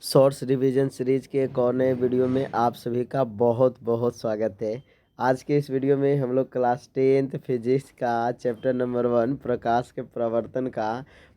Shorts revision series के एक और नए वीडियो में आप सभी का बहुत बहुत स्वागत है। आज के इस वीडियो में हम लोग क्लास 10th फिजिक्स का चैप्टर नंबर 1 प्रकाश के प्रवर्तन का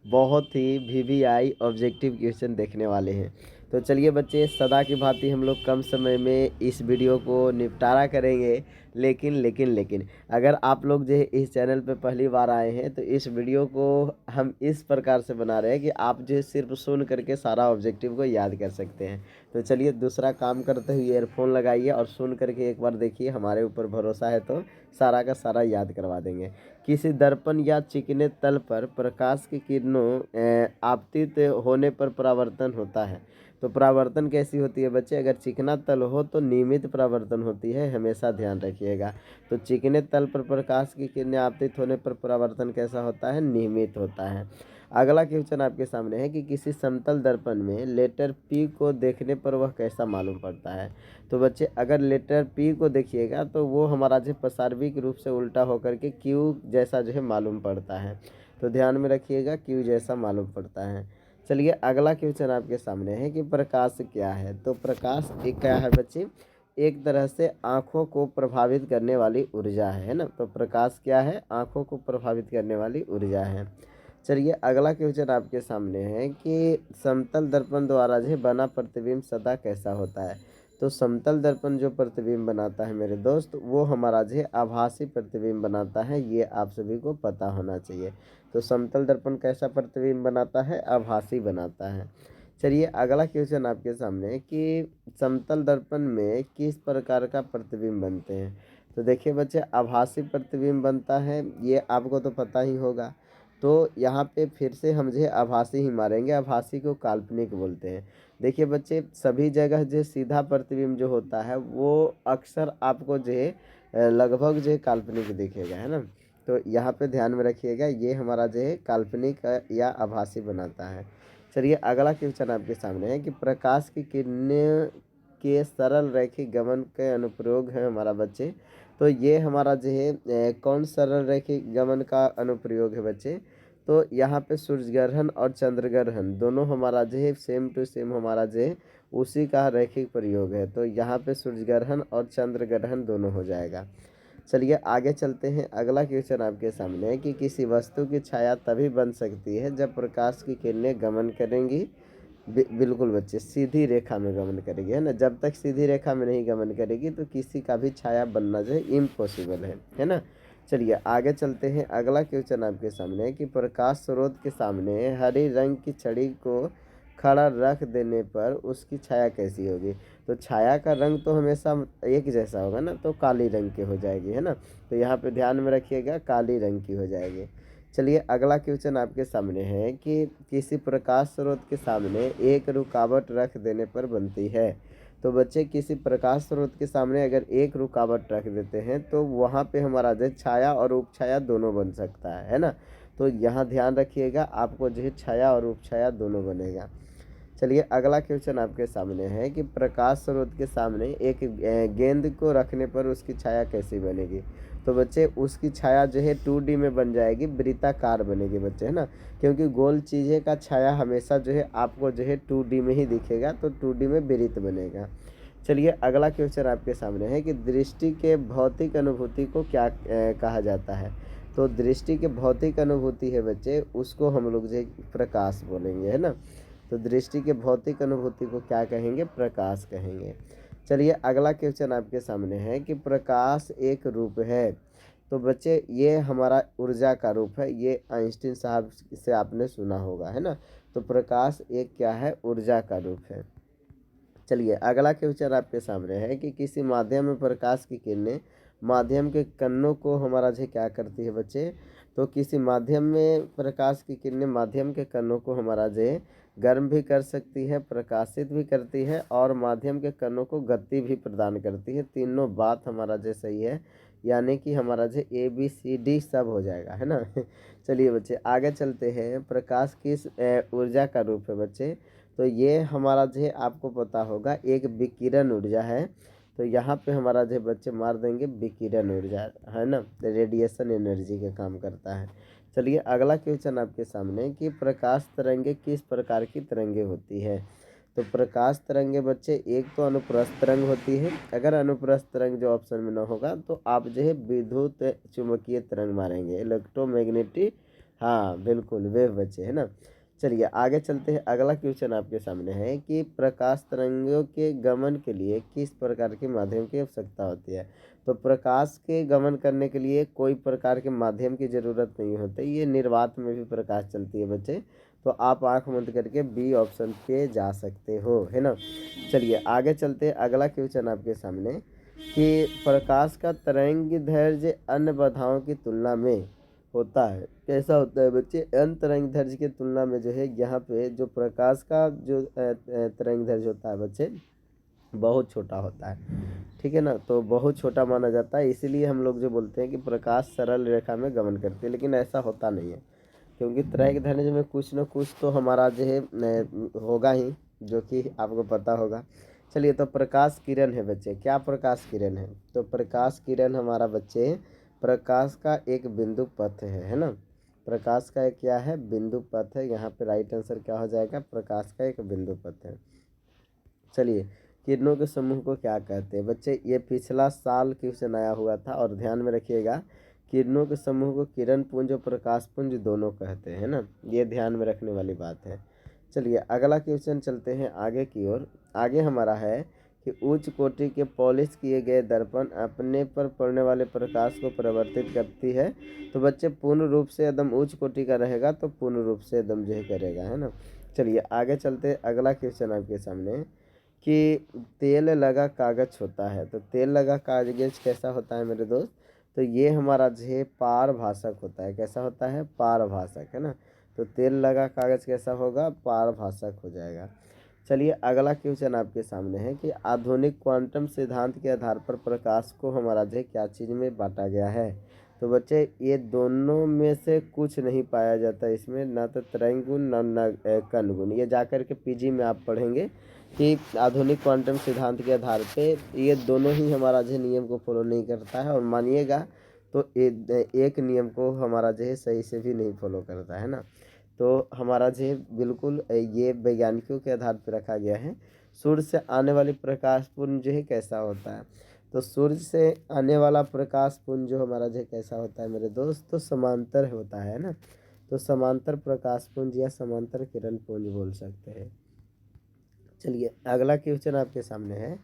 बहुत ही वीवीआई ऑब्जेक्टिव क्वेश्चन देखने वाले हैं। तो चलिए बच्चे, सदा की भांति हम लोग कम समय में इस वीडियो को निपटारा करेंगे। लेकिन अगर आप लोग जो है इस चैनल पे पहली बार आए हैं तो इस वीडियो को हम इस प्रकार से बना रहे हैं कि आप जो है सिर्फ सुन करके सारा ऑब्जेक्टिव को याद कर सकते हैं। तो चलिए दूसरा काम करते हुए ईयरफोन लगाइए और सुन करके एक बार देखिए, हमारे ऊपर भरोसा है तो सारा का सारा याद करवा देंगे। किसी दर्पण या चिकने तल पर प्रकाश की किरणों आपतित होने पर परावर्तन होता है। तो परावर्तन कैसी होती है बच्चे? अगर चिकना तल हो तो नियमित परावर्तन होती है, हमेशा ध्यान रखिएगा। तो चिकने तल पर प्रकाश की किरणें आपतित होने पर परावर्तन कैसा होता है? नियमित होता है। अगला क्वेश्चन आपके सामने है कि किसी समतल दर्पण में लेटर पी को देखने पर वह कैसा मालूम पड़ता है। तो बच्चे, अगर लेटर पी को देखिएगा तो वो हमारा जो प्रसार्विक रूप से उल्टा होकर के क्यू जैसा जो है मालूम पड़ता है। तो ध्यान में रखिएगा, क्यू जैसा मालूम पड़ता है। चलिए अगला क्वेश्चन आपके सामने है कि प्रकाश क्या है। तो प्रकाश एक क्या है बच्चे? एक तरह से आँखों को प्रभावित करने वाली ऊर्जा है ना। तो प्रकाश क्या है? आँखों को प्रभावित करने वाली ऊर्जा है। चलिए अगला क्वेश्चन आपके सामने है कि समतल दर्पण द्वारा जो बना प्रतिबिंब सदा कैसा होता है। तो समतल दर्पण जो प्रतिबिंब बनाता है मेरे दोस्त, वो हमारा जो आभासी प्रतिबिंब बनाता है, ये आप सभी को पता होना चाहिए। तो समतल दर्पण कैसा प्रतिबिंब बनाता है? आभासी बनाता है। चलिए अगला क्वेश्चन आपके सामने है कि समतल दर्पण में किस प्रकार का प्रतिबिंब बनते हैं। तो देखिए बच्चे, आभासी प्रतिबिंब बनता है, ये आपको तो पता ही होगा। तो यहाँ पे फिर से हम जो है आभासी ही मारेंगे, आभासी को काल्पनिक बोलते हैं। देखिए बच्चे, सभी जगह जो सीधा प्रतिबिंब जो होता है वो अक्सर आपको जो है लगभग जो है काल्पनिक दिखेगा, है ना। तो यहाँ पे ध्यान में रखिएगा, ये हमारा जो है काल्पनिक या आभासी बनाता है। चलिए अगला क्वेश्चन आपके सामने है कि प्रकाश की किरणें के सरल रैखिक गमन के अनुप्रयोग है हमारा बच्चे। तो ये हमारा जो है कौन सरल रैखिक गमन का अनुप्रयोग है बच्चे? तो यहाँ पे सूर्य ग्रहण और चंद्र ग्रहण दोनों हमारा जो है सेम टू सेम हमारा जो है उसी का रैखिक प्रयोग है। तो यहाँ पे सूर्य ग्रहण और चंद्र ग्रहण दोनों हो जाएगा। चलिए आगे चलते हैं। अगला क्वेश्चन आपके सामने है कि किसी वस्तु की छाया तभी बन सकती है जब प्रकाश की किरणें गमन करेंगी। बिल्कुल बच्चे, सीधी रेखा में गमन करेगी, है ना। जब तक सीधी रेखा में नहीं गमन करेगी तो किसी का भी छाया बनना जो है इम्पॉसिबल है ना। चलिए आगे चलते हैं। अगला क्वेश्चन आपके सामने है कि प्रकाश स्रोत के सामने हरे रंग की छड़ी को खड़ा रख देने पर उसकी छाया कैसी होगी। तो छाया का रंग तो हमेशा एक जैसा होगा ना, तो काली रंग की हो जाएगी, है ना। तो यहाँ पे ध्यान में रखिएगा, काली रंग की हो जाएगी। चलिए अगला क्वेश्चन आपके सामने है कि किसी प्रकाश स्रोत के सामने एक रुकावट रख देने पर बनती है। तो बच्चे, किसी प्रकाश स्रोत के सामने अगर एक रुकावट रख देते हैं तो वहाँ पे हमारा जो छाया और उपछाया दोनों बन सकता है ना। तो यहाँ ध्यान रखिएगा, आपको जो है छाया और उपछाया दोनों बनेगा। चलिए अगला क्वेश्चन आपके सामने है कि प्रकाश स्रोत के सामने एक गेंद को रखने पर उसकी छाया कैसी बनेगी। तो बच्चे, उसकी छाया जो है 2D में बन जाएगी, वृत्ताकार बनेगी बच्चे, है ना। क्योंकि गोल चीज़ें का छाया हमेशा जो है आपको जो है 2D में ही दिखेगा, तो 2D में वृत्त बनेगा। चलिए अगला क्वेश्चन आपके सामने है कि दृष्टि के भौतिक अनुभूति को क्या कहा जाता है। तो दृष्टि के भौतिक अनुभूति है बच्चे, उसको हम लोग जो है प्रकाश बोलेंगे, है ना। तो दृष्टि के भौतिक अनुभूति को क्या कहेंगे? प्रकाश कहेंगे। चलिए अगला क्वेश्चन आपके सामने है कि प्रकाश एक रूप है। तो बच्चे, ये हमारा ऊर्जा का रूप है, ये आइंस्टीन साहब से आपने सुना होगा, है ना। तो प्रकाश एक क्या है? ऊर्जा का रूप है। चलिए अगला क्वेश्चन आपके सामने है कि किसी माध्यम में प्रकाश की किरणें माध्यम के कणों को हमारा जो क्या करती है बच्चे। तो किसी माध्यम में प्रकाश की किरणें माध्यम के कणों को हमारा जो गर्म भी कर सकती है, प्रकाशित भी करती है और माध्यम के कणों को गति भी प्रदान करती है। तीनों बात हमारा जो सही है, यानी कि हमारा जो ABCD सब हो जाएगा, है ना। चलिए बच्चे आगे चलते हैं। प्रकाश किस ऊर्जा का रूप है बच्चे? तो ये हमारा जो है आपको पता होगा एक विकिरण ऊर्जा है। तो यहाँ पे हमारा जो बच्चे मार देंगे विकिरण ऊर्जा, है ना। रेडिएशन एनर्जी का काम करता है। चलिए अगला क्वेश्चन आपके सामने कि प्रकाश तरंगे किस प्रकार की तरंगे होती है। तो प्रकाश तरंगे बच्चे एक तो अनुप्रस्थ तरंग होती है, अगर अनुप्रस्थ तरंग जो ऑप्शन में न होगा तो आप जो है विद्युत चुंबकीय तरंग मारेंगे, इलेक्ट्रोमैग्नेटिक। हाँ बिल्कुल वेव बच्चे, है ना। चलिए आगे चलते हैं। अगला क्वेश्चन आपके सामने है कि प्रकाश तरंगों के गमन के लिए किस प्रकार के माध्यम की आवश्यकता होती है। तो प्रकाश के गमन करने के लिए कोई प्रकार के माध्यम की ज़रूरत नहीं होती, ये निर्वात में भी प्रकाश चलती है बच्चे। तो आप आंख बंद करके बी ऑप्शन पे जा सकते हो, है ना। चलिए आगे चलते हैं। अगला क्वेश्चन आपके सामने कि प्रकाश का तरंग दैर्ध्य अन्य बाधाओं की तुलना में होता है, कैसा होता है बच्चे। अन्य तरंग दैर्ध्य की तुलना में जो है यहाँ पे जो प्रकाश का जो तरंग दैर्ध्य होता है बच्चे बहुत छोटा होता है, ठीक है ना। तो बहुत छोटा माना जाता है, इसीलिए हम लोग जो बोलते हैं कि प्रकाश सरल रेखा में गमन करती है, लेकिन ऐसा होता नहीं है, क्योंकि तरंग दैर्ध्य में कुछ न कुछ तो हमारा जो है होगा ही, जो कि आपको पता होगा। चलिए तो प्रकाश किरण है बच्चे, क्या प्रकाश किरण है। तो प्रकाश किरण हमारा बच्चे प्रकाश का एक बिंदु पथ है ना। प्रकाश का एक क्या है, बिंदु पथ है। यहाँ पे राइट आंसर क्या हो जाएगा, प्रकाश का एक बिंदु पथ है। चलिए किरणों के समूह को क्या कहते हैं बच्चे, ये पिछला साल क्वेश्चन आया हुआ था, और ध्यान में रखिएगा किरणों के समूह को किरण पुंज और प्रकाश पुंज दोनों कहते हैं ना, ये ध्यान में रखने वाली बात है। चलिए अगला क्वेश्चन चलते हैं आगे की ओर। आगे हमारा है कि उच्च कोटि के पॉलिश किए गए दर्पण अपने पर पड़ने वाले प्रकाश को परिवर्तित करती है। तो बच्चे पूर्ण रूप से एकदम उच्च कोटि का रहेगा तो पूर्ण रूप से एकदम जो करेगा, है ना। चलिए आगे चलते, अगला क्वेश्चन आपके सामने कि तेल लगा कागज होता है। तो तेल लगा कागज कैसा होता है मेरे दोस्त, तो ये हमारा जो है पारभाषक होता है। कैसा होता है, पारभाषक, है ना। तो तेल लगा कागज कैसा होगा, पारभाषक हो जाएगा। चलिए अगला क्वेश्चन आपके सामने है कि आधुनिक क्वांटम सिद्धांत के आधार पर प्रकाश को हमारा जो है क्या चीज़ में बांटा गया है। तो बच्चे ये दोनों में से कुछ नहीं पाया जाता इसमें, ना तो तरंग गुण ना कण गुण। ये जाकर के पीजी में आप पढ़ेंगे कि आधुनिक क्वांटम सिद्धांत के आधार पे ये दोनों ही हमारा जो नियम को फॉलो नहीं करता है, और मानिएगा तो एक नियम को हमारा जो है सही से भी नहीं फॉलो करता है ना। तो हमारा जो है बिल्कुल ये वैज्ञानिकों के आधार पर रखा गया है। सूर्य से आने वाली प्रकाश पुंज जो है कैसा होता है। तो सूर्य से आने वाला प्रकाश पुंज जो हमारा जो कैसा होता है मेरे दोस्त, तो समांतर होता है ना। तो समांतर प्रकाश पुंज या समांतर किरण पुंज बोल सकते हैं। चलिए अगला क्वेश्चन आपके सामने है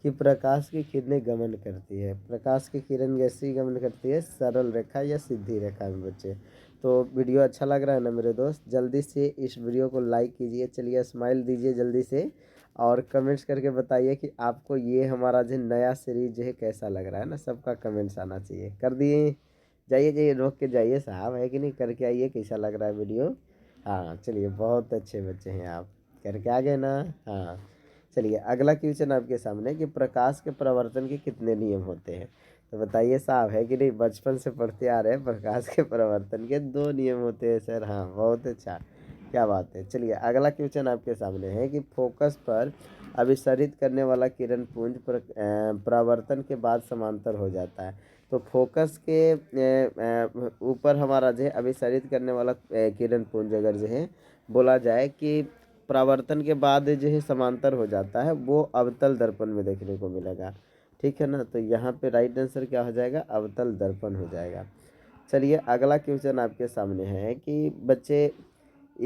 कि प्रकाश की किरणें गमन करती है। प्रकाश की किरण कैसी गमन करती है, सरल रेखा या सीधी रेखा में बच्चे। तो वीडियो अच्छा लग रहा है ना मेरे दोस्त, जल्दी से इस वीडियो को लाइक कीजिए। चलिए स्माइल दीजिए जल्दी से, और कमेंट्स करके बताइए कि आपको ये हमारा जो नया सीरीज जो है कैसा लग रहा है ना। सबका कमेंट्स आना चाहिए। कर दिए, जाइए जाइए रोक के जाइए साहब, है कि नहीं, करके आइए कैसा लग रहा है वीडियो। हाँ चलिए बहुत अच्छे बच्चे हैं आप, करके आ गए ना। हाँ चलिए अगला क्वेश्चन आपके सामने कि प्रकाश के प्रवर्तन के कितने नियम होते हैं। तो बताइए साहब, है कि नहीं, बचपन से पढ़ते आ रहे हैं, प्रकाश के प्रवर्तन के 2 नियम होते हैं सर। हाँ बहुत अच्छा, क्या बात है। चलिए अगला क्वेश्चन आपके सामने है कि फोकस पर अभिसरित करने वाला किरण पुंज परावर्तन के बाद समांतर हो जाता है। तो फोकस के ऊपर हमारा जो है अभिसरित करने वाला किरण पुंज अगर जो है बोला जाए कि परावर्तन के बाद जो है समांतर हो जाता है, वो अवतल दर्पण में देखने को मिलेगा, ठीक है ना। तो यहाँ पे राइट आंसर क्या हो जाएगा, अवतल दर्पण हो जाएगा। चलिए अगला क्वेश्चन आपके सामने है कि बच्चे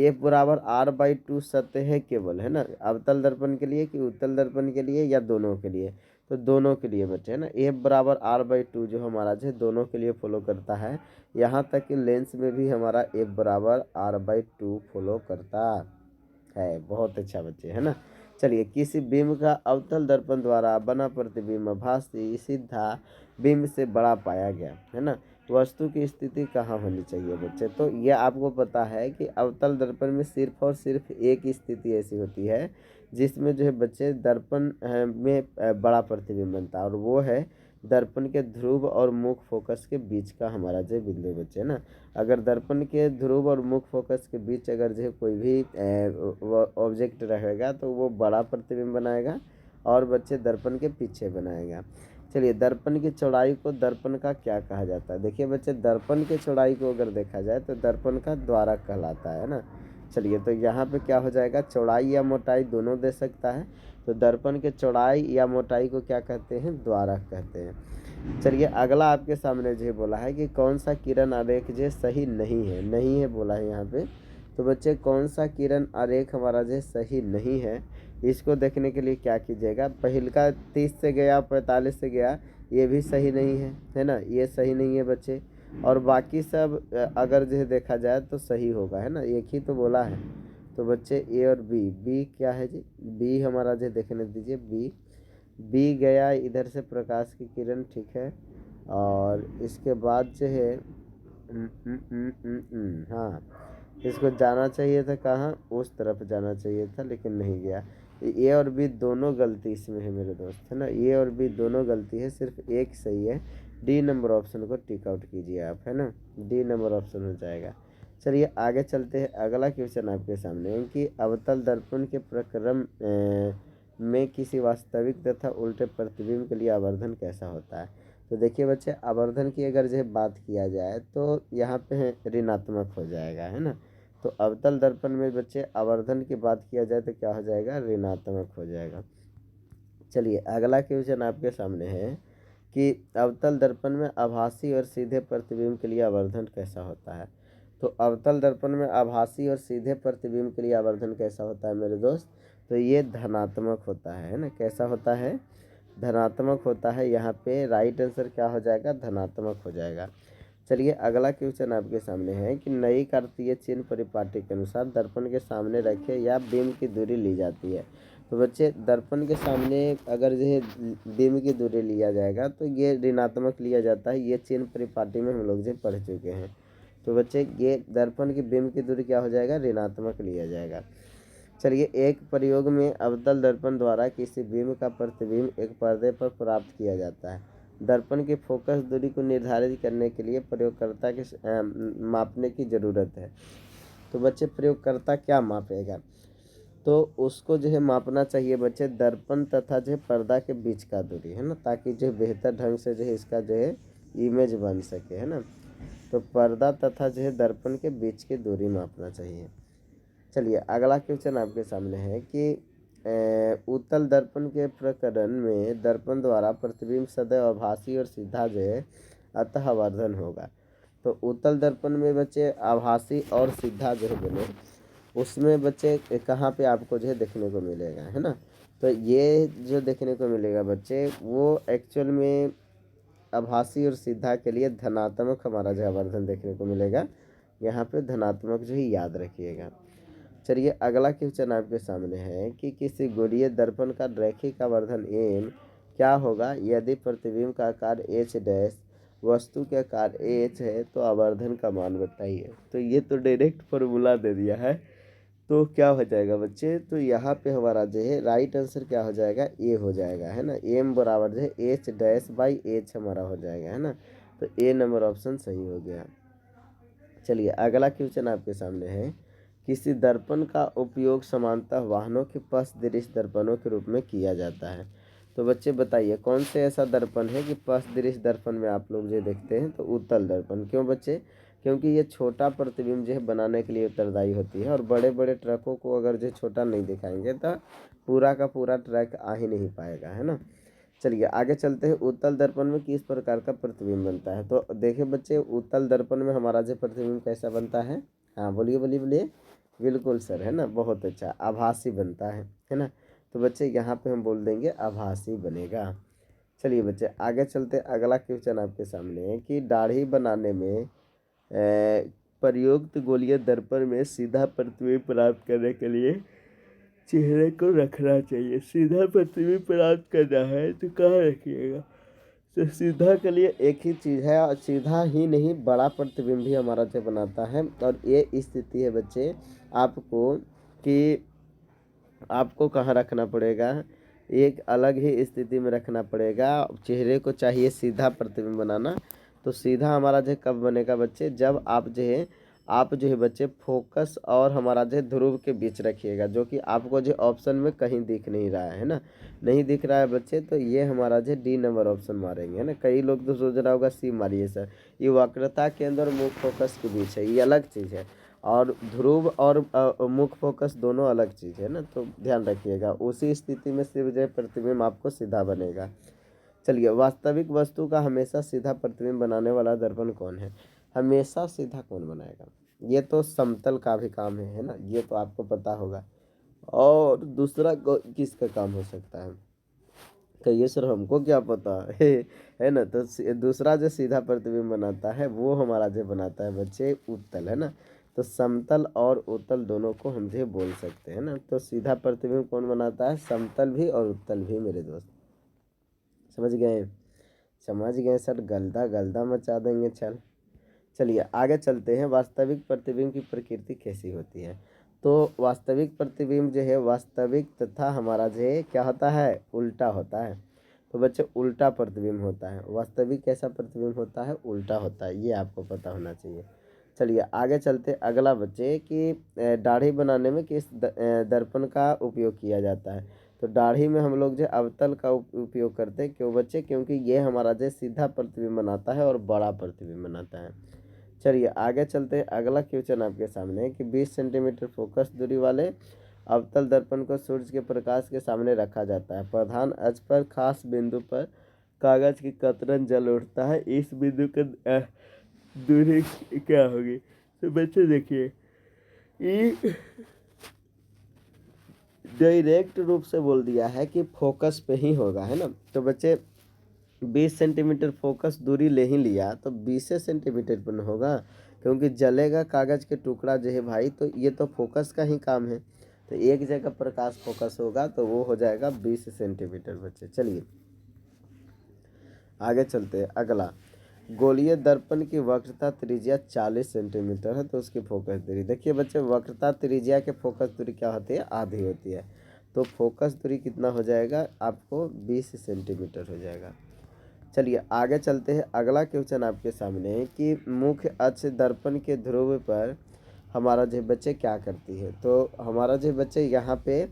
F बराबर R/2 सत्य है केवल, है ना, अवतल दर्पण के लिए कि उत्तल दर्पण के लिए या दोनों के लिए। तो दोनों के लिए बच्चे, है ना। F बराबर R/2 जो हमारा जो दोनों के लिए फॉलो करता है, यहाँ तक कि लेंस में भी हमारा F बराबर R/2 फॉलो करता है। बहुत अच्छा बच्चे, है ना। चलिए किसी बिंब का अवतल दर्पण द्वारा बना प्रतिबिंब भासी सीधा बिंब से बड़ा पाया गया, है ना। वस्तु की स्थिति कहाँ होनी चाहिए बच्चे। तो ये आपको पता है कि अवतल दर्पण में सिर्फ और सिर्फ एक ही स्थिति ऐसी होती है जिसमें जो है बच्चे दर्पण में बड़ा प्रतिबिंब बनता है, और वो है दर्पण के ध्रुव और मुख फोकस के बीच का हमारा जो बिंदु बच्चे ना। अगर दर्पण के ध्रुव और मुख फोकस के बीच अगर जो है कोई भी ऑब्जेक्ट रहेगा तो वो बड़ा प्रतिबिंब बनाएगा, और बच्चे दर्पण के पीछे बनाएगा। चलिए दर्पण की चौड़ाई को दर्पण का क्या कहा जाता है। देखिए बच्चे दर्पण की चौड़ाई को अगर देखा जाए तो दर्पण का द्वारक कहलाता है ना। चलिए तो यहाँ पे क्या हो जाएगा, चौड़ाई या मोटाई दोनों दे सकता है। तो दर्पण के चौड़ाई या मोटाई को क्या कहते हैं, द्वारक कहते हैं। चलिए अगला आपके सामने जो बोला है कि कौन सा किरण आरेख जो सही नहीं है, नहीं है बोला है यहाँ पे। तो बच्चे कौन सा किरण आरेख हमारा जो सही नहीं है, इसको देखने के लिए क्या कीजिएगा, पहल का 30 से गया 45 से गया, ये भी सही नहीं है ना, ये सही नहीं है बच्चे। और बाकी सब अगर जो देखा जाए तो सही होगा, है ना, एक ही तो बोला है। तो बच्चे ए और बी, बी क्या है जी, बी हमारा जो देखने दीजिए, बी बी गया इधर से प्रकाश की किरण, ठीक है। और इसके बाद जो है हाँ, इसको जाना चाहिए था कहाँ, उस तरफ जाना चाहिए था, लेकिन नहीं गया। ए और बी दोनों गलती इसमें है मेरे दोस्त, है ना, ए और बी दोनों गलती है, सिर्फ एक सही है। डी नंबर ऑप्शन को टिक आउट कीजिए आप, है ना, डी नंबर ऑप्शन हो जाएगा। चलिए आगे चलते हैं, अगला क्वेश्चन आपके सामने है कि अवतल दर्पण के प्रक्रम में किसी वास्तविक तथा उल्टे प्रतिबिंब के लिए आवर्धन कैसा होता है। तो देखिए बच्चे, आवर्धन की अगर जो बात किया जाए तो यहाँ पे ऋणात्मक हो जाएगा, है ना। तो अवतल दर्पण में बच्चे आवर्धन की बात किया जाए तो क्या हो जाएगा, ऋणात्मक हो जाएगा। चलिए अगला क्वेश्चन आपके सामने है कि अवतल दर्पण में आभासी और सीधे प्रतिबिंब के लिए आवर्धन कैसा होता है। तो अवतल दर्पण में आभासी और सीधे प्रतिबिंब के लिए आवर्धन कैसा होता है मेरे दोस्त, तो ये धनात्मक होता है ना, कैसा होता है, धनात्मक होता है। यहाँ पे राइट आंसर क्या हो जाएगा, धनात्मक हो जाएगा। चलिए अगला क्वेश्चन आपके सामने है कि नई कार्तीय चिन्ह परिपाटी के अनुसार दर्पण के सामने रखे या बिंब की दूरी ली जाती है। तो बच्चे दर्पण के सामने अगर जो है बिंब की दूरी लिया जाएगा तो ये ऋणात्मक लिया जाता है, ये चिन्ह परिपाटी में हम लोग जो पढ़ चुके हैं। तो बच्चे ये दर्पण की बिंब की दूरी क्या हो जाएगा, ऋणात्मक लिया जाएगा। चलिए एक प्रयोग में अवतल दर्पण द्वारा किसी बिंब का प्रतिबिंब एक पर्दे पर प्राप्त किया जाता है। दर्पण की फोकस दूरी को निर्धारित करने के लिए प्रयोगकर्ता के मापने की ज़रूरत है। तो बच्चे प्रयोगकर्ता क्या मापेगा, तो उसको जो है मापना चाहिए बच्चे दर्पण तथा जो है पर्दा के बीच का दूरी, है ना, ताकि जो बेहतर ढंग से जो है इसका जो है इमेज बन सके, है ना। तो पर्दा तथा जो है दर्पण के बीच की दूरी मापना चाहिए। चलिए अगला क्वेश्चन आपके सामने है कि उत्तल दर्पण के प्रकरण में दर्पण द्वारा प्रतिबिंब सदैव आभासी और सीधा जो है अतः आवर्धन होगा। तो उत्तल दर्पण में बच्चे आभासी और सीधा जो है बने, उसमें बच्चे कहाँ पे आपको जो है देखने को मिलेगा, है ना। तो ये जो देखने को मिलेगा बच्चे वो एक्चुअल में आभासी और सीधा के लिए धनात्मक हमारा जो आवर्धन देखने को मिलेगा, यहाँ पे धनात्मक जो ही याद रखिएगा। चलिए अगला क्वेश्चन आपके सामने है कि किसी गोलीय दर्पण का रैखिक आवर्धन एम क्या होगा यदि प्रतिबिंब का आकार एच डैश वस्तु के आकार एच है तो आवर्धन का मान बताइए। तो ये तो डायरेक्ट फॉर्मूला दे दिया है, तो क्या हो जाएगा बच्चे, तो यहाँ पे हमारा जो है राइट आंसर क्या हो जाएगा, ए हो जाएगा, है ना, एम बराबर जो है एच डैश बाई एच हमारा हो जाएगा, है ना। तो ए नंबर ऑप्शन सही हो गया। चलिए अगला क्वेश्चन आपके सामने है किसी दर्पण का उपयोग सामान्यतः वाहनों के पथ दृश्य दर्पणों के रूप में किया जाता है। तो बच्चे बताइए कौन से ऐसा दर्पण है कि पथ दृश्य दर्पण में आप लोग जो देखते हैं, तो उत्तल दर्पण। क्यों बच्चे, क्योंकि ये छोटा प्रतिबिंब जो है बनाने के लिए उत्तरदायी होती है, और बड़े बड़े ट्रकों को अगर जो छोटा नहीं दिखाएंगे तो पूरा का पूरा ट्रक आ ही नहीं पाएगा, है ना। चलिए आगे चलते हैं, उत्तल दर्पण में किस प्रकार का प्रतिबिंब बनता है। तो देखिए बच्चे उत्तल दर्पण में हमारा जो प्रतिबिंब कैसा बनता है, हाँ बोलिए बोलिए बोलिए, बिल्कुल सर, है ना, बहुत अच्छा, आभासी बनता है ना। तो बच्चे यहाँ पे हम बोल देंगे आभासी बनेगा। चलिए बच्चे आगे चलते, अगला क्वेश्चन आपके सामने है कि दाढ़ी बनाने में प्रयुक्त गोलीय दर्पण में सीधा प्रतिबिंब प्राप्त करने के लिए चेहरे को रखना चाहिए। सीधा प्रतिबिंब प्राप्त करना है तो कहाँ रखिएगा, तो सीधा के लिए एक ही चीज़ है, और सीधा ही नहीं बड़ा प्रतिबिंब भी हमारा जो बनाता है। और ये स्थिति है बच्चे आपको कि आपको कहाँ रखना पड़ेगा, एक अलग ही स्थिति में रखना पड़ेगा। चेहरे को चाहिए सीधा प्रतिबिंब बनाना, तो सीधा हमारा जो कब बनेगा बच्चे, जब आप जो है बच्चे फोकस और हमारा जो ध्रुव के बीच रखिएगा, जो कि आपको जो ऑप्शन में कहीं दिख नहीं रहा है ना, नहीं दिख रहा है बच्चे, तो ये हमारा जो डी नंबर ऑप्शन मारेंगे, है ना। कई लोग तो सोच रहा होगा सी मारिए सर, ये वक्रता के अंदर मुख फोकस के बीच है, ये अलग चीज़ है। और ध्रुव और मुख्य फोकस दोनों अलग चीज़ है ना, तो ध्यान रखिएगा। उसी स्थिति में सिर्फ जो प्रतिबिंब आपको सीधा बनेगा। चलिए, वास्तविक वस्तु का हमेशा सीधा प्रतिबिंब बनाने वाला दर्पण कौन है? हमेशा सीधा कौन बनाएगा? ये तो समतल का भी काम है ना, ये तो आपको पता होगा। और दूसरा किसका काम हो सकता है? कहिए सर, हमको क्या पता है ना। तो दूसरा जो सीधा प्रतिबिंब बनाता है वो हमारा जो बनाता है बच्चे उत्तल, है ना। तो समतल और उत्तल दोनों को हम जो बोल सकते हैं ना। तो सीधा प्रतिबिंब कौन बनाता है? समतल भी और उत्तल भी मेरे दोस्त। समझ गए? समझ गए सर, गलदा गलदा मचा देंगे। चलिए आगे चलते हैं। वास्तविक प्रतिबिंब की प्रकृति कैसी होती है? तो वास्तविक प्रतिबिंब जो है वास्तविक तथा हमारा जो है क्या होता है? उल्टा होता है। तो बच्चे उल्टा प्रतिबिंब होता है। वास्तविक कैसा प्रतिबिंब होता है? उल्टा होता है, ये आपको पता होना चाहिए। चलिए आगे चलते। अगला बच्चे कि दाढ़ी बनाने में किस दर्पण का उपयोग किया जाता है? तो दाढ़ी में हम लोग जो अवतल का उपयोग करते हैं। क्यों बच्चे? क्योंकि ये हमारा जो सीधा प्रतिबिंब बनाता है और बड़ा प्रतिबिंब बनाता है। चलिए आगे चलते हैं। अगला क्वेश्चन आपके सामने है कि 20 सेंटीमीटर फोकस दूरी वाले अवतल दर्पण को सूर्य के प्रकाश के सामने रखा जाता है। प्रधान अक्ष पर खास बिंदु पर कागज की कतरन जल उठता है। इस बिंदु की दूरी क्या होगी? तो बच्चे देखिए, ये डायरेक्ट रूप से बोल दिया है कि फोकस पे ही होगा, है ना। तो बच्चे 20 सेंटीमीटर फोकस दूरी ले ही लिया तो 20 सेंटीमीटर पर होगा, क्योंकि जलेगा कागज के टुकड़ा जो है भाई। तो ये तो फोकस का ही काम है। तो एक जगह प्रकाश फोकस होगा तो वो हो जाएगा 20 सेंटीमीटर बच्चे। चलिए आगे चलते हैं। अगला, गोलीय दर्पण की वक्रता त्रिज्या 40 सेंटीमीटर है, तो उसकी फोकस दूरी देखिए बच्चे। वक्रता त्रिज्या के फोकस दूरी क्या होती है? आधी होती है। तो फोकस दूरी कितना हो जाएगा आपको? 20 सेंटीमीटर हो जाएगा। चलिए आगे चलते हैं। अगला क्वेश्चन आपके सामने है कि मुख्य अक्ष दर्पण के ध्रुव पर हमारा जो बच्चे क्या करती है? तो हमारा जो बच्चे यहाँ पे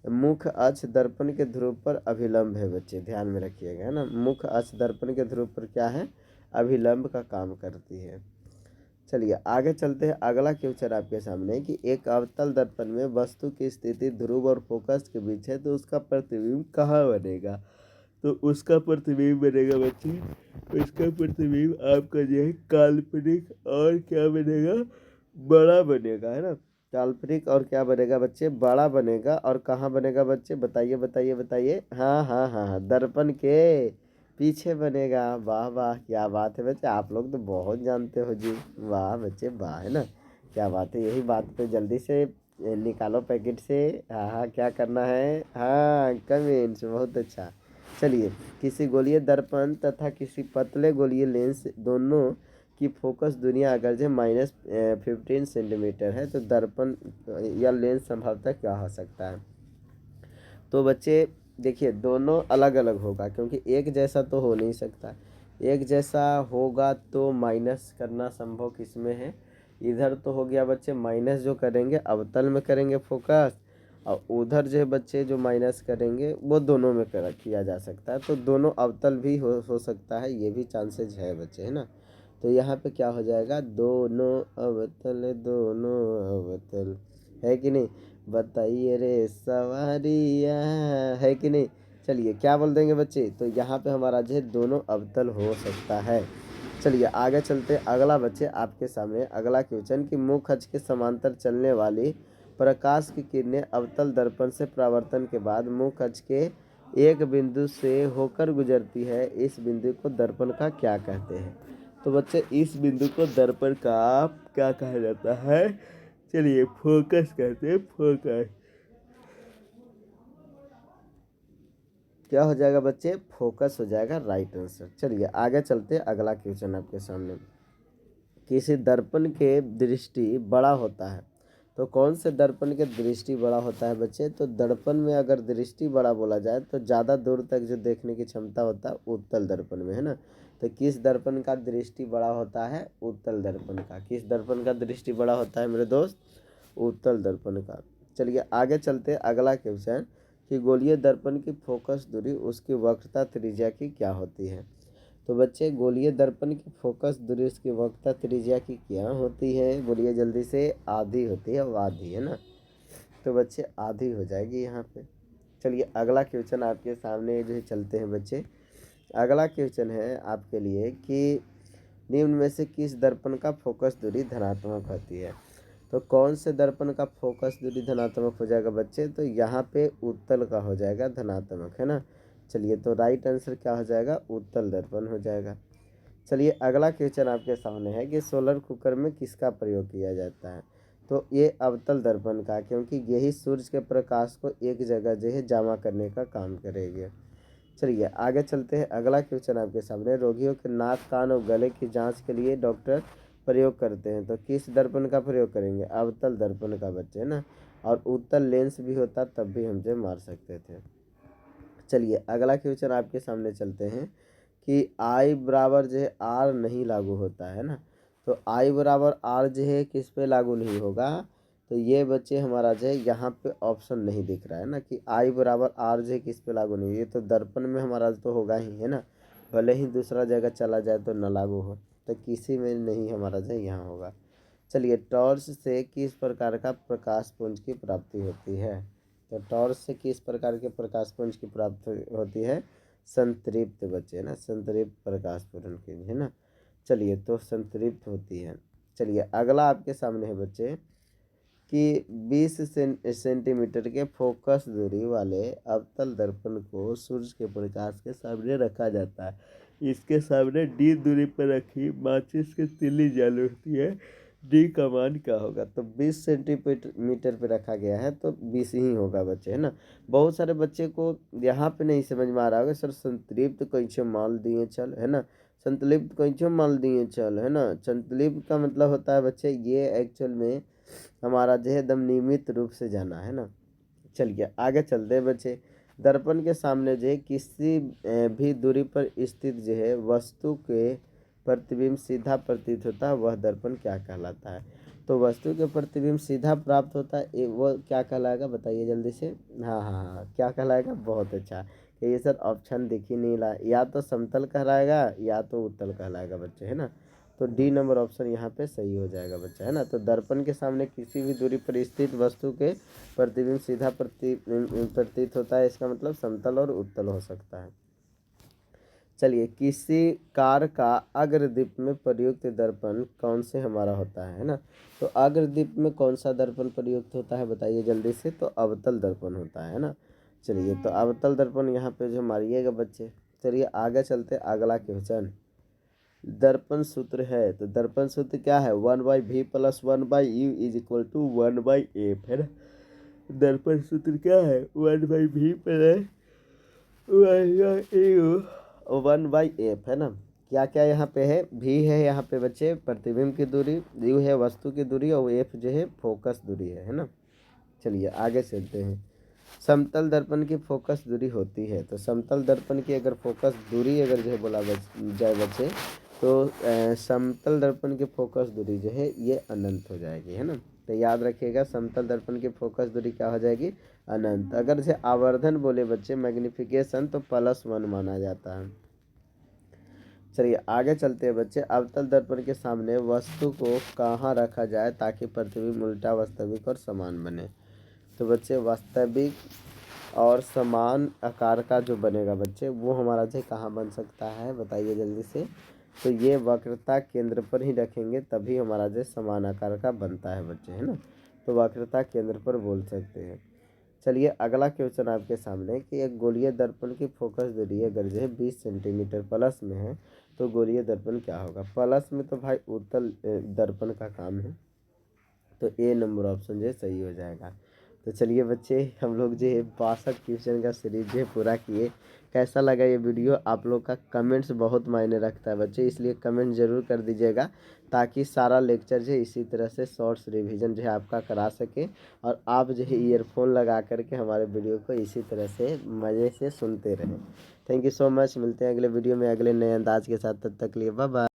मुख्य अक्ष दर्पण के ध्रुव पर अभिलंब है बच्चे, ध्यान में रखिएगा, है ना। मुख्य अक्ष दर्पण के ध्रुव पर क्या है? अभिलंब का काम करती है। चलिए आगे चलते हैं। अगला क्वेश्चन आपके सामने है कि एक अवतल दर्पण में वस्तु की स्थिति ध्रुव और फोकस के बीच है, तो उसका प्रतिबिंब कहाँ बनेगा? तो उसका प्रतिबिंब बनेगा बच्चे, उसका प्रतिबिंब आपका जो है काल्पनिक और क्या बनेगा? बड़ा बनेगा, है ना। काल्पनिक और क्या बनेगा बच्चे? बड़ा बनेगा। और कहाँ बनेगा बच्चे? बताइए बताइए बताइए। हाँ हाँ हाँ हाँ, दर्पण के पीछे बनेगा। वाह वाह, क्या बात है बच्चे, आप लोग तो बहुत जानते हो जी। वाह बच्चे वाह, है ना। क्या बात है, यही बात पे जल्दी से निकालो पैकेट से। हाँ हाँ, क्या करना है? हाँ, कमेंट्स, बहुत अच्छा। चलिए, किसी गोलीय दर्पण तथा किसी पतले गोलीय लेंस दोनों की फोकस दूरियां अगर जो -15 सेंटीमीटर है, तो दर्पण या लेंस संभवतः क्या हो सकता है? तो बच्चे देखिए, दोनों अलग अलग होगा, क्योंकि एक जैसा तो हो नहीं सकता। एक जैसा होगा तो माइनस करना संभव किसमें है? इधर तो हो गया बच्चे माइनस, जो करेंगे अवतल में करेंगे फोकस, और उधर जो है बच्चे जो माइनस करेंगे वो दोनों में किया जा सकता है। तो दोनों अवतल भी हो सकता है, ये भी चांसेज है बच्चे, है ना। तो यहाँ पे क्या हो जाएगा? दोनों अवतल, दोनों अवतल, है कि नहीं? बताइए रे सवारिया, है कि नहीं? चलिए क्या बोल देंगे बच्चे? तो यहाँ पे हमारा जो है दोनों अवतल हो सकता है। चलिए आगे चलते। अगला बच्चे आपके सामने अगला क्वेश्चन कि मुख्य अक्ष के समांतर चलने वाली प्रकाश की किरणें अवतल दर्पण से परावर्तन के बाद मुख्य अक्ष के एक बिंदु से होकर गुजरती है। इस बिंदु को दर्पण का क्या कहते हैं? तो बच्चे इस बिंदु को दर्पण का क्या कहा जाता है? चलिए फोकस कहते हैं, फोकस। क्या हो जाएगा बच्चे? फोकस हो जाएगा, राइट आंसर। चलिए आगे चलते। अगला क्वेश्चन आपके सामने, किसी दर्पण के दृष्टि बड़ा होता है, तो कौन से दर्पण के दृष्टि बड़ा होता है बच्चे? तो दर्पण में अगर दृष्टि बड़ा बोला जाए तो ज़्यादा दूर तक जो देखने की क्षमता होता है उत्तल दर्पण में, है ना। तो किस दर्पण का दृष्टि बड़ा होता है? उत्तल दर्पण का। किस दर्पण का दृष्टि बड़ा होता है मेरे दोस्त? उत्तल दर्पण का। चलिए आगे चलते। अगला क्वेश्चन कि गोलीय दर्पण की फोकस दूरी उसकी वक्रता त्रिज्या की क्या होती है? तो बच्चे गोलीय दर्पण की फोकस दूरी उसकी वक्रता त्रिज्या की क्या होती है, बोलिए जल्दी से। आधी होती है, अब आधी है ना, तो बच्चे आधी हो जाएगी यहाँ पे। चलिए अगला क्वेश्चन आपके सामने जो है चलते हैं बच्चे। अगला क्वेश्चन है आपके लिए कि निम्न में से किस दर्पण का फोकस दूरी धनात्मक होती है। तो कौन से दर्पण का फोकस दूरी धनात्मक हो जाएगा बच्चे, तो यहाँ पे उत्तल का हो जाएगा धनात्मक, है ना। चलिए तो राइट आंसर क्या हो जाएगा, उत्तल दर्पण हो जाएगा। चलिए अगला क्वेश्चन आपके सामने है कि सोलर कुकर में किसका प्रयोग किया जाता है। तो ये अवतल दर्पण का, क्योंकि यही सूर्य के प्रकाश को एक जगह जो है जमा करने का काम करेगी। चलिए आगे चलते हैं। अगला क्वेश्चन आपके सामने, रोगियों के नाक, कान और गले की जांच के लिए डॉक्टर प्रयोग करते हैं, तो किस दर्पण का प्रयोग करेंगे, अवतल दर्पण का बच्चे ना। और उत्तल लेंस भी होता तब भी हम जो मार सकते थे। चलिए अगला क्वेश्चन आपके सामने चलते हैं कि आई बराबर जो है आर नहीं लागू होता है ना। तो आई बराबर आर जो है किस पे लागू नहीं होगा, तो ये बच्चे हमारा जो है यहाँ पे ऑप्शन नहीं दिख रहा है ना कि आई बराबर आर जो है किस पे लागू नहीं, ये तो दर्पण में हमारा तो होगा ही, है ना। भले ही दूसरा जगह चला जाए तो न लागू हो, तो किसी में नहीं हमारा जो है यहाँ होगा। चलिए टॉर्च से किस प्रकार का प्रकाश पुंज की प्राप्ति होती है। तो टॉर्च से किस प्रकार के प्रकाश पुंज की प्राप्ति होती है, संतृप्त बच्चे ना, संतृप्त प्रकाश पुंज की, है ना। चलिए तो संतृप्त होती है। चलिए अगला आपके सामने है बच्चे कि 20 सेंटीमीटर के फोकस दूरी वाले अवतल दर्पण को सूर्य के प्रकाश के सामने रखा जाता है। इसके सामने डी दूरी पर रखी माचिस की तीली जल उठती है, डी का मान क्या होगा। तो 20 सेंटीमीटर पे रखा गया है, तो 20 ही होगा बच्चे, है ना। बहुत सारे बच्चे को यहाँ पे नहीं समझ में आ रहा होगा, सर संतृप्त कैसे मान दिए चल, है ना। संतृप्त कैसे मान दिए चल, है ना। संतृप्त का मतलब होता है बच्चे ये एक्चुअल में हमारा जो है एकदम नियमित रूप से जाना, है ना। चलिए आगे चलते हैं बच्चे। दर्पण के सामने जो है किसी भी दूरी पर स्थित जो है वस्तु के प्रतिबिंब सीधा प्रतीत होता है, वह दर्पण क्या कहलाता है। तो वस्तु के प्रतिबिंब सीधा प्राप्त होता है, वो क्या कहलाएगा बताइए जल्दी से। हाँ हाँ हाँ, क्या कहलाएगा, बहुत अच्छा। कि ये सर ऑप्शन दिख ही नहीं रहा, या तो समतल कहलाएगा या तो उत्तल कहलाएगा बच्चे, है ना। तो डी नंबर ऑप्शन यहाँ पे सही हो जाएगा बच्चा, है ना। तो दर्पण के सामने किसी भी दूरी पर स्थित वस्तु के प्रतिबिंब सीधा प्रतीत होता है, इसका मतलब समतल और उत्तल हो सकता है। चलिए किसी कार का अग्रदीप में प्रयुक्त दर्पण कौन से हमारा होता है ना। तो अग्रदीप में कौन सा दर्पण प्रयुक्त होता है बताइए जल्दी से, तो अवतल दर्पण होता है ना। चलिए तो अवतल दर्पण यहाँ पे जो मारिएगा बच्चे। चलिए आगे चलते अगला क्वेश्चन। दर्पण सूत्र है, तो दर्पण सूत्र क्या है, 1/v + 1/u = 1/f, है ना। दर्पण सूत्र क्या है, 1/v + 1/f, है ना। क्या क्या यहाँ पे है, v है यहाँ पे बच्चे प्रतिबिंब की दूरी, u है वस्तु की दूरी, और f जो है फोकस दूरी है ना। चलिए आगे चलते हैं। समतल दर्पण की फोकस दूरी होती है, तो समतल दर्पण की अगर फोकस दूरी अगर जो है बोला जाए बच्चे, तो समतल दर्पण की फोकस दूरी जो है ये अनंत हो जाएगी, है ना। तो याद रखिएगा समतल दर्पण की फोकस दूरी क्या हो जाएगी, अनंत। अगर जैसे आवर्धन बोले बच्चे मैग्निफिकेशन, तो +1 माना जाता है। चलिए आगे चलते हैं बच्चे। अवतल दर्पण के सामने वस्तु को कहाँ रखा जाए ताकि प्रतिबिंब उल्टा वास्तविक और समान बने। तो बच्चे वास्तविक और समान आकार का जो बनेगा बच्चे, वो हमारा जो कहाँ बन सकता है बताइए जल्दी से। तो ये वक्रता केंद्र पर ही रखेंगे तभी हमारा जो समान आकार का बनता है बच्चे, है ना। तो वक्रता केंद्र पर बोल सकते हैं। चलिए अगला क्वेश्चन आपके सामने कि एक गोलीय दर्पण की फोकस दूरी अगर जो है 20 सेंटीमीटर प्लस में है, तो गोलीय दर्पण क्या होगा। प्लस में तो भाई उत्तल दर्पण का काम है, तो ए नंबर ऑप्शन जो है सही हो जाएगा। तो चलिए बच्चे हम लोग जो है 62 क्वेश्चन का सीरीज जो है पूरा किए। कैसा लगा ये वीडियो, आप लोग का कमेंट्स बहुत मायने रखता है बच्चे, इसलिए कमेंट ज़रूर कर दीजिएगा ताकि सारा लेक्चर जो है इसी तरह से शॉर्ट्स रिवीजन जो है आपका करा सके, और आप जो है ईयरफोन लगा करके हमारे वीडियो को इसी तरह से मज़े से सुनते रहें। थैंक यू सो मच, मिलते हैं अगले वीडियो में अगले नए अंदाज के साथ, तब तक लिए बाय बाय।